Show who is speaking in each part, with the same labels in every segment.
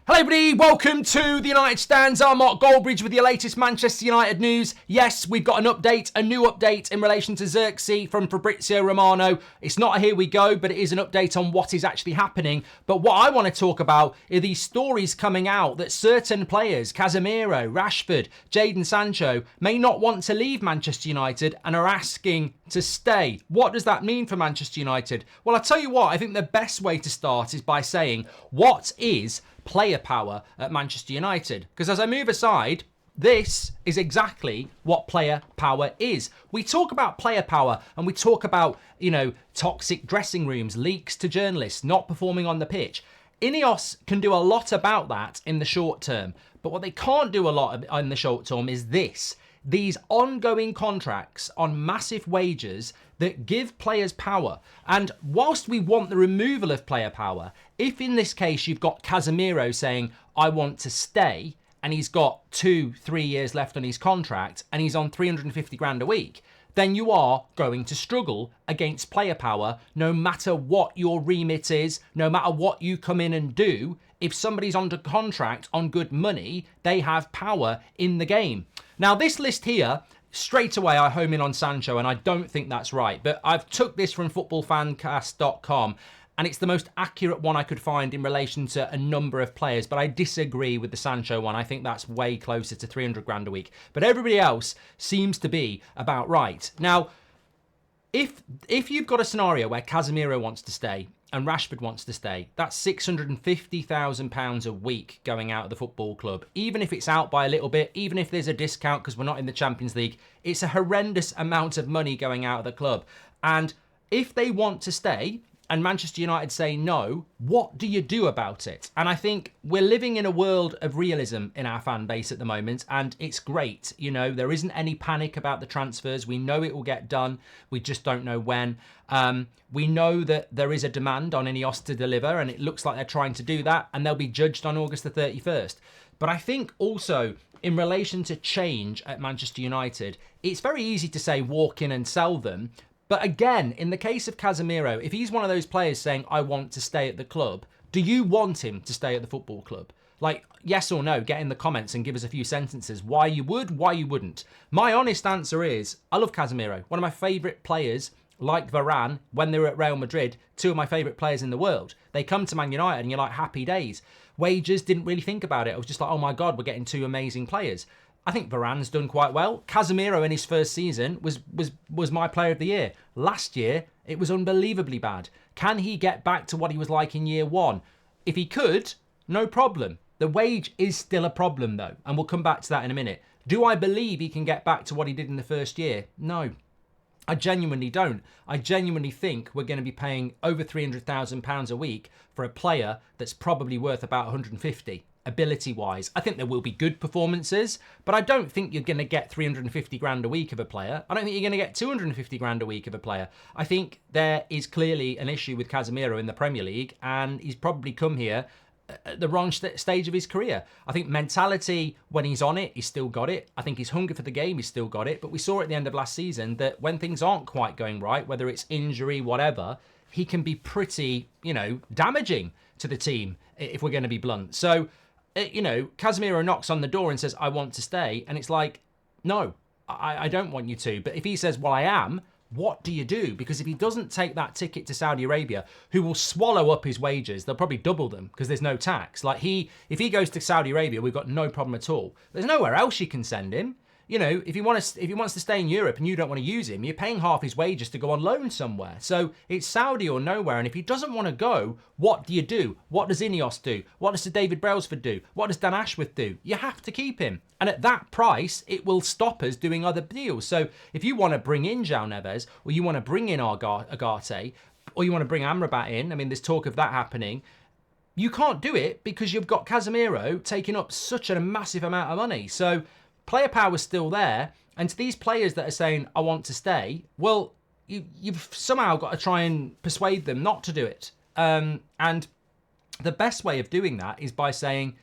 Speaker 1: Hello everybody, welcome to the United Stands. I'm Mark Goldbridge with your latest Manchester United news. Yes, we've got a new update in relation to Zirkzee from Fabrizio Romano. It's not a here we go, but it is an update on what is actually happening. But what I want to talk about are these stories coming out that certain players, Casemiro, Rashford, Jadon Sancho, may not want to leave Manchester United and are asking to stay. What does that mean for Manchester United? Well, I'll tell you what, I think the best way to start is by saying, what is player power at Manchester United? Because as I move aside, this is exactly what player power is. We talk about player power and we talk about, toxic dressing rooms, leaks to journalists, not performing on the pitch. Ineos can do a lot about that in the short term, but what they can't do a lot in the short term is this. These ongoing contracts on massive wages that give players power. And whilst we want the removal of player power, if in this case you've got Casemiro saying, I want to stay, and he's got 2-3 years left on his contract, and he's on 350 grand a week, then you are going to struggle against player power no matter what your remit is, no matter what you come in and do. If somebody's under contract on good money, they have power in the game. Now, this list here, straight away I home in on Sancho, and I don't think that's right. But I've took this from footballfancast.com, and it's the most accurate one I could find in relation to a number of players. But I disagree with the Sancho one. I think that's way closer to 300 grand a week. But everybody else seems to be about right. Now, if you've got a scenario where Casemiro wants to stay and Rashford wants to stay, that's £650,000 a week going out of the football club. Even if it's out by a little bit, even if there's a discount because we're not in the Champions League, it's a horrendous amount of money going out of the club. And if they want to stay and Manchester United say no, what do you do about it? And I think we're living in a world of realism in our fan base at the moment, and it's great. There isn't any panic about the transfers. We know it will get done. We just don't know when. We know that there is a demand on Ineos to deliver, and it looks like they're trying to do that, and they'll be judged on August the 31st. But I think also, in relation to change at Manchester United, it's very easy to say walk in and sell them. But again, in the case of Casemiro, if he's one of those players saying, I want to stay at the club, do you want him to stay at the football club? Like, yes or no, get in the comments and give us a few sentences. Why you would, why you wouldn't. My honest answer is, I love Casemiro. One of my favourite players, like Varane, when they were at Real Madrid, two of my favourite players in the world. They come to Man United and you're like, happy days. Wages, didn't really think about it. I was just like, oh my God, we're getting two amazing players. I think Varane's done quite well. Casemiro in his first season was my player of the year. Last year, it was unbelievably bad. Can he get back to what he was like in year one? If he could, no problem. The wage is still a problem though, and we'll come back to that in a minute. Do I believe he can get back to what he did in the first year? No. I genuinely don't. I genuinely think we're going to be paying over £300,000 a week for a player that's probably worth about 150. Ability-wise, I think there will be good performances, but I don't think you're going to get 350 grand a week of a player. I don't think you're going to get 250 grand a week of a player. I think there is clearly an issue with Casemiro in the Premier League, and he's probably come here at the wrong stage of his career. I think mentality, when he's on it, he's still got it. I think his hunger for the game, he's still got it. But we saw at the end of last season that when things aren't quite going right, whether it's injury, whatever, he can be pretty, damaging to the team, if we're going to be blunt. So, Casemiro knocks on the door and says, I want to stay. And it's like, no, I don't want you to. But if he says, well, I am, what do you do? Because if he doesn't take that ticket to Saudi Arabia, who will swallow up his wages, they'll probably double them because there's no tax. Like if he goes to Saudi Arabia, we've got no problem at all. There's nowhere else you can send him. If he wants to stay in Europe and you don't want to use him, you're paying half his wages to go on loan somewhere. So it's Saudi or nowhere. And if he doesn't want to go, what do you do? What does Ineos do? What does Sir David Brailsford do? What does Dan Ashworth do? You have to keep him. And at that price, it will stop us doing other deals. So if you want to bring in João Neves, or you want to bring in Agate, or you want to bring Amrabat in, I mean, there's talk of that happening, you can't do it because you've got Casemiro taking up such a massive amount of money. So player power is still there, and to these players that are saying, I want to stay, well, you've somehow got to try and persuade them not to do it. And the best way of doing that is by saying,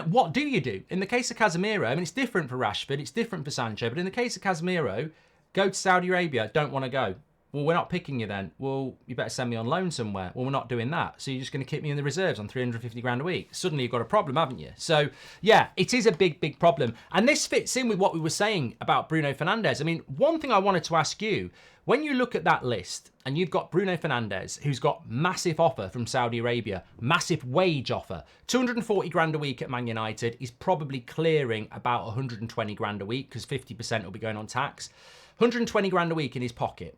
Speaker 1: what do you do? In the case of Casemiro, it's different for Rashford, it's different for Sancho, but in the case of Casemiro, go to Saudi Arabia, don't want to go. Well, we're not picking you then. Well, you better send me on loan somewhere. Well, we're not doing that. So you're just going to keep me in the reserves on 350 grand a week. Suddenly you've got a problem, haven't you? So yeah, it is a big, big problem. And this fits in with what we were saying about Bruno Fernandes. I mean, one thing I wanted to ask you, when you look at that list and you've got Bruno Fernandes, who's got massive offer from Saudi Arabia, massive wage offer, 240 grand a week at Man United, he's probably clearing about 120 grand a week because 50% will be going on tax. 120 grand a week in his pocket.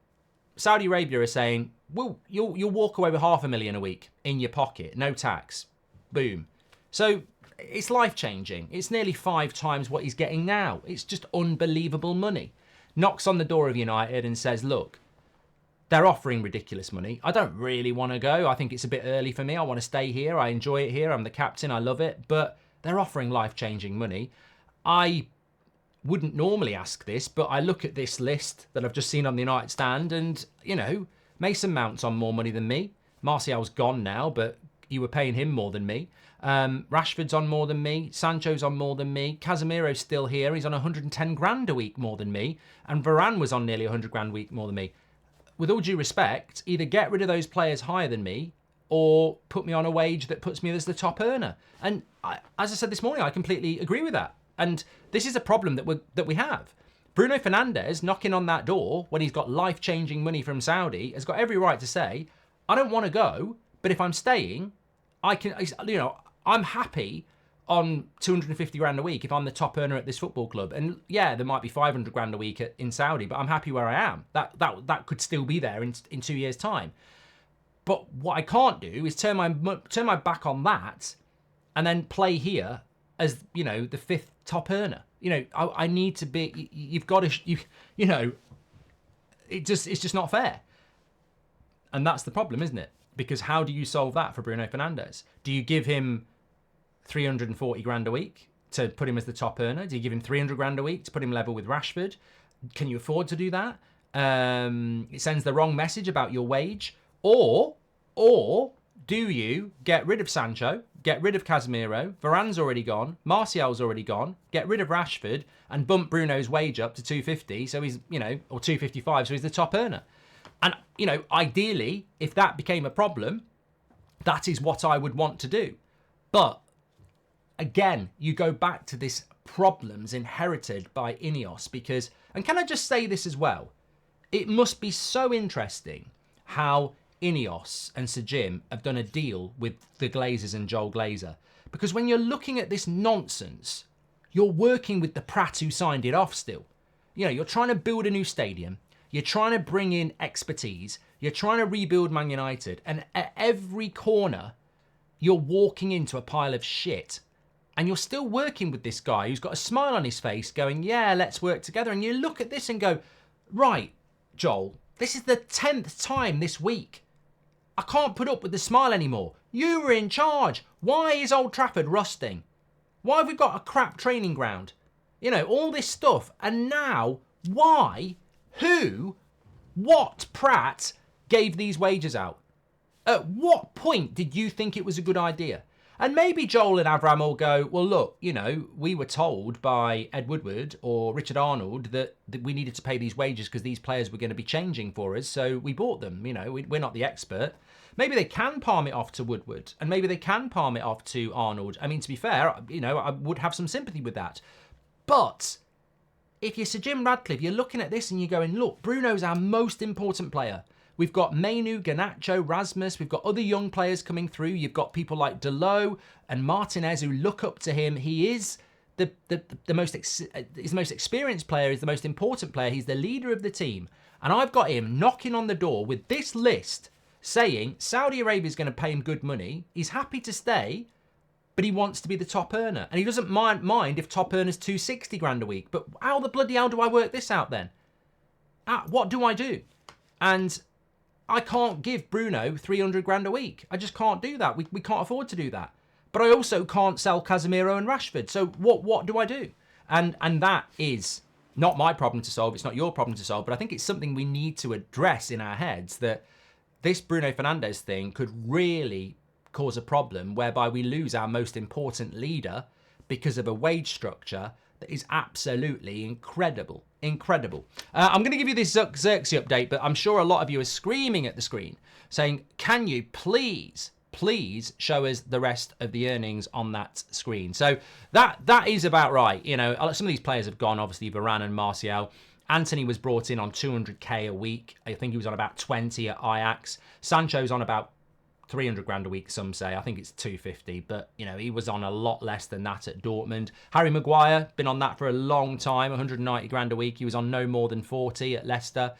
Speaker 1: Saudi Arabia are saying, well, you'll walk away with $500,000 a week in your pocket, no tax. Boom. So it's life-changing. It's nearly 5 times what he's getting now. It's just unbelievable money. Knocks on the door of United and says, look, they're offering ridiculous money. I don't really want to go. I think it's a bit early for me. I want to stay here. I enjoy it here. I'm the captain. I love it. But they're offering life-changing money. I wouldn't normally ask this, but I look at this list that I've just seen on the United stand and, you know, Mason Mount's on more money than me. Martial's gone now, but you were paying him more than me. Rashford's on more than me. Sancho's on more than me. Casemiro's still here. He's on 110 grand a week more than me. And Varane was on nearly 100 grand a week more than me. With all due respect, either get rid of those players higher than me or put me on a wage that puts me as the top earner. And as I said this morning, I completely agree with that. And this is a problem that we have. Bruno Fernandes knocking on that door when he's got life-changing money from Saudi has got every right to say, I don't want to go, but if I'm staying, I can, you know, I'm happy on 250 grand a week if I'm the top earner at this football club. And yeah, there might be 500 grand a week in Saudi, but I'm happy where I am. That could still be there in 2 years' time. But what I can't do is turn my back on that and then play here as, you know, the 5th top earner. You know, I need to be, you've got to, you know, it's just not fair. And that's the problem, isn't it? Because how do you solve that for Bruno Fernandes? Do you give him 340 grand a week to put him as the top earner? Do you give him 300 grand a week to put him level with Rashford? Can you afford to do that? It sends the wrong message about your wage. Or do you get rid of Sancho, get rid of Casemiro, Varane's already gone, Martial's already gone, get rid of Rashford and bump Bruno's wage up to 250, so he's, you know, or 255, so he's the top earner. And, you know, ideally, if that became a problem, that is what I would want to do. But again, you go back to this problems inherited by Ineos because, and can I just say this as well? It must be so interesting how Ineos and Sir Jim have done a deal with the Glazers and Joel Glazer. Because when you're looking at this nonsense, you're working with the prat who signed it off still. You know, you're trying to build a new stadium. You're trying to bring in expertise. You're trying to rebuild Man United. And at every corner, you're walking into a pile of shit. And you're still working with this guy who's got a smile on his face going, yeah, let's work together. And you look at this and go, right, Joel, this is the 10th time this week. I can't put up with the smile anymore. You were in charge. Why is Old Trafford rusting? Why have we got a crap training ground? You know, all this stuff. And now, why, who, what prat gave these wages out? At what point did you think it was a good idea? And maybe Joel and Avram will go, well, look, you know, we were told by Ed Woodward or Richard Arnold that we needed to pay these wages because these players were going to be changing for us, so we bought them. You know, we're not the expert. Maybe they can palm it off to Woodward, and maybe they can palm it off to Arnold. I mean, to be fair, you know, I would have some sympathy with that. But if you're Sir Jim Radcliffe, you're looking at this and you're going, look, Bruno's our most important player. We've got Mainu, Garnacho, Rasmus. We've got other young players coming through. You've got people like Delot and Martinez who look up to him. He is the most experienced player. He's the most important player. He's the leader of the team. And I've got him knocking on the door with this list saying Saudi Arabia is going to pay him good money. He's happy to stay, but he wants to be the top earner. And he doesn't mind if top earner's 260 grand a week. But how the bloody hell do I work this out then? What do I do? And I can't give Bruno 300 grand a week. I just can't do that. We can't afford to do that. But I also can't sell Casemiro and Rashford. So what do I do? And that is not my problem to solve. It's not your problem to solve. But I think it's something we need to address in our heads, that this Bruno Fernandes thing could really cause a problem whereby we lose our most important leader because of a wage structure that is absolutely incredible. Incredible. I'm going to give you this Zirkzee update, but I'm sure a lot of you are screaming at the screen saying, can you please show us the rest of the earnings on that screen? So that is about right. You know, some of these players have gone, obviously, Varane and Martial. Anthony was brought in on 200k a week. I think he was on about 20 at Ajax. Sancho's on about 300 grand a week, some say. I think it's 250, but, you know, he was on a lot less than that at Dortmund. Harry Maguire, been on that for a long time, 190 grand a week. He was on no more than 40 at Leicester.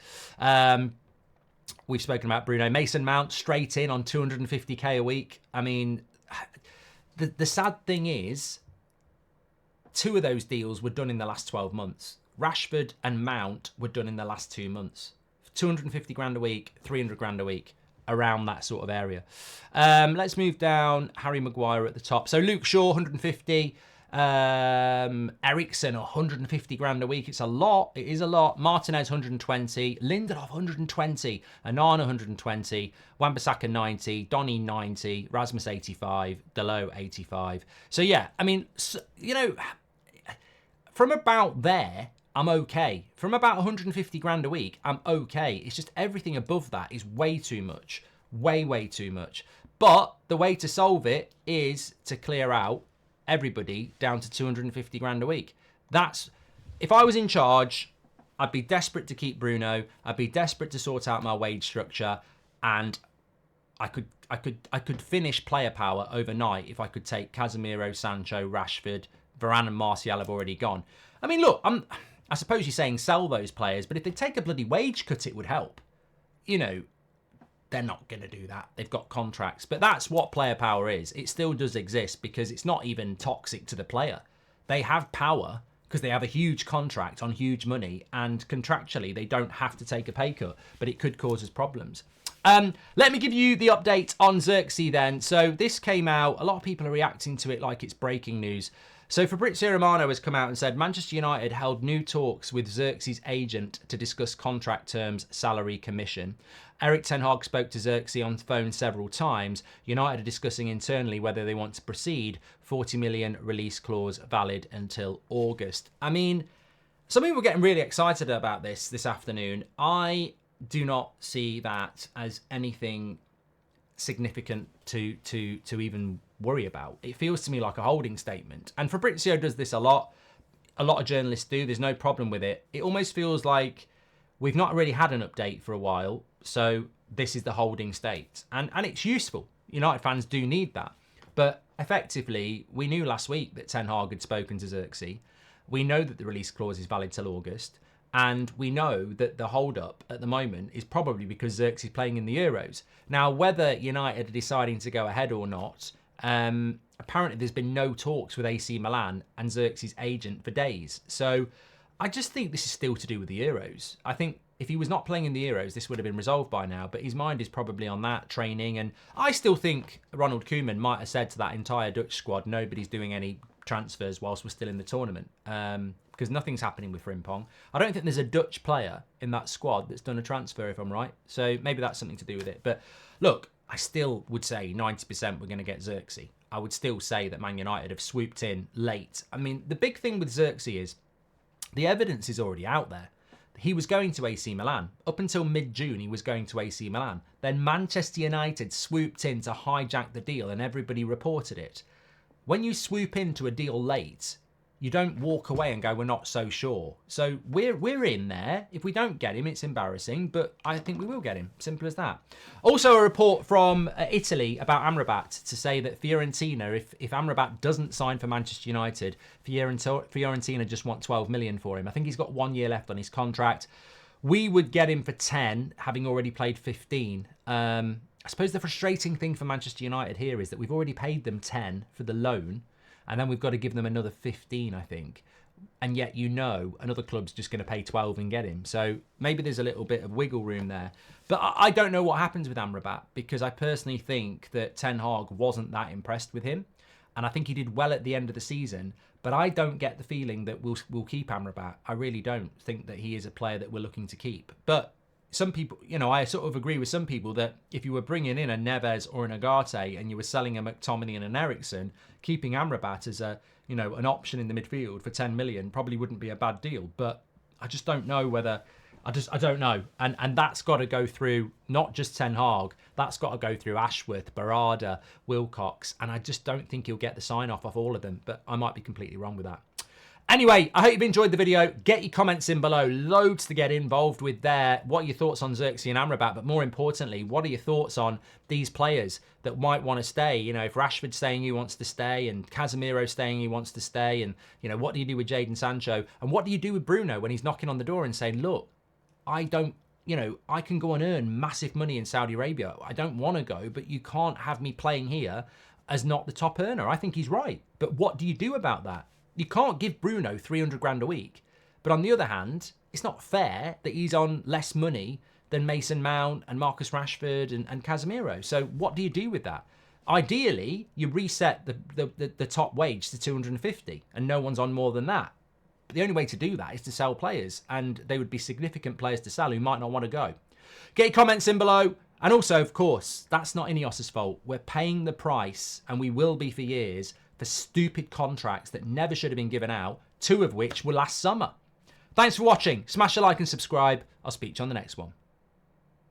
Speaker 1: We've spoken about Bruno. Mason Mount, straight in on 250k a week. I mean, the sad thing is, 2 of those deals were done in the last 12 months. Rashford and Mount were done in the last 2 months. 250 grand a week, 300 grand a week, around that sort of area. Let's move down. Harry Maguire at the top. So Luke Shaw, 150. Eriksen, 150 grand a week. It's a lot. It is a lot. Martinez, 120. Lindelof, 120. Anana, 120. Wan-Bissaka, 90. Donny, 90. Rasmus, 85. Dalot, 85. So yeah, I mean, you know, from about there, I'm okay. From about 150 grand a week, I'm okay. It's just everything above that is way too much. Way too much. But the way to solve it is to clear out everybody down to 250 grand a week. That's, if I was in charge, I'd be desperate to keep Bruno. I'd be desperate to sort out my wage structure, and I could finish player power overnight if I could take Casemiro, Sancho, Rashford, Varane and Martial have already gone. I mean, look, I suppose you're saying sell those players, but if they take a bloody wage cut, it would help. You know, they're not going to do that. They've got contracts. But that's what player power is. It still does exist because it's not even toxic to the player. They have power because they have a huge contract on huge money, and contractually they don't have to take a pay cut, but it could cause us problems. Let me give you the update on Zirkzee then. So this came out. A lot of people are reacting to it like it's breaking news. So Fabrizio Romano has come out and said Manchester United held new talks with Zirkzee's agent to discuss contract terms, salary, commission. Erik ten Hag spoke to Zirkzee on the phone several times. United are discussing internally whether they want to proceed. 40 million release clause valid until August. I mean, some people were getting really excited about this afternoon. I do not see that as anything significant to even worry about. It feels to me like a holding statement, and Fabrizio does this a lot of journalists do. There's no problem with it. It almost feels like we've not really had an update for a while, so this is the holding state, and it's useful. United fans do need that, but effectively we knew last week that Ten Hag had spoken to Zirkzee. We know that the release clause is valid till August, and we know that the hold-up at the moment is probably because Zirkzee's playing in the Euros. Now, whether United are deciding to go ahead or not, apparently there's been no talks with AC Milan and Zirkzee's agent for days. So I just think this is still to do with the Euros. I think if he was not playing in the Euros, this would have been resolved by now, but his mind is probably on that, training. And I still think Ronald Koeman might have said to that entire Dutch squad, nobody's doing any transfers whilst we're still in the tournament, because nothing's happening with Frimpong. I don't think there's a Dutch player in that squad that's done a transfer, if I'm right. So maybe that's something to do with it. But look, I still would say 90% we're going to get Zirkzee. I would still say that Man United have swooped in late. I mean, the big thing with Zirkzee is the evidence is already out there. He was going to AC Milan. Up until mid-June, he was going to AC Milan. Then Manchester United swooped in to hijack the deal and everybody reported it. When you swoop into a deal late, you don't walk away and go, we're not so sure. So we're in there. If we don't get him, it's embarrassing, but I think we will get him. Simple as that. Also a report from Italy about Amrabat to say that Fiorentina, if Amrabat doesn't sign for Manchester United, Fiorentina just want 12 million for him. I think he's got 1 year left on his contract. We would get him for 10, having already played 15. I suppose the frustrating thing for Manchester United here is that we've already paid them 10 for the loan, and then we've got to give them another 15, I think. And yet, you know, another club's just going to pay 12 and get him. So maybe there's a little bit of wiggle room there. But I don't know what happens with Amrabat, because I personally think that Ten Hag wasn't that impressed with him. And I think he did well at the end of the season. But I don't get the feeling that we'll keep Amrabat. I really don't think that he is a player that we're looking to keep. But some people, you know, I sort of agree with some people that if you were bringing in a Neves or an Ugarte and you were selling a McTominay and an Eriksen, keeping Amrabat as a, you know, an option in the midfield for 10 million probably wouldn't be a bad deal. But I just don't know whether, I don't know. And that's got to go through not just Ten Hag, that's got to go through Ashworth, Barada, Wilcox. And I just don't think he'll get the sign off all of them. But I might be completely wrong with that. Anyway, I hope you've enjoyed the video. Get your comments in below. Loads to get involved with there. What are your thoughts on Zirkzee and Amrabat? But more importantly, what are your thoughts on these players that might want to stay? You know, if Rashford's staying, he wants to stay, and Casemiro staying, he wants to stay. And, you know, what do you do with Jadon Sancho? And what do you do with Bruno when he's knocking on the door and saying, look, I don't, you know, I can go and earn massive money in Saudi Arabia. I don't want to go, but you can't have me playing here as not the top earner. I think he's right. But what do you do about that? You can't give Bruno 300 grand a week. But on the other hand, it's not fair that he's on less money than Mason Mount and Marcus Rashford and Casemiro. So what do you do with that? Ideally, you reset the top wage to 250 and no one's on more than that. But the only way to do that is to sell players, and they would be significant players to sell who might not want to go. Get your comments in below. And also, of course, that's not Ineos's fault. We're paying the price, and we will be for years, for stupid contracts that never should have been given out, 2 of which were last summer. Thanks for watching. Smash a like and subscribe. I'll speak to you on the next one.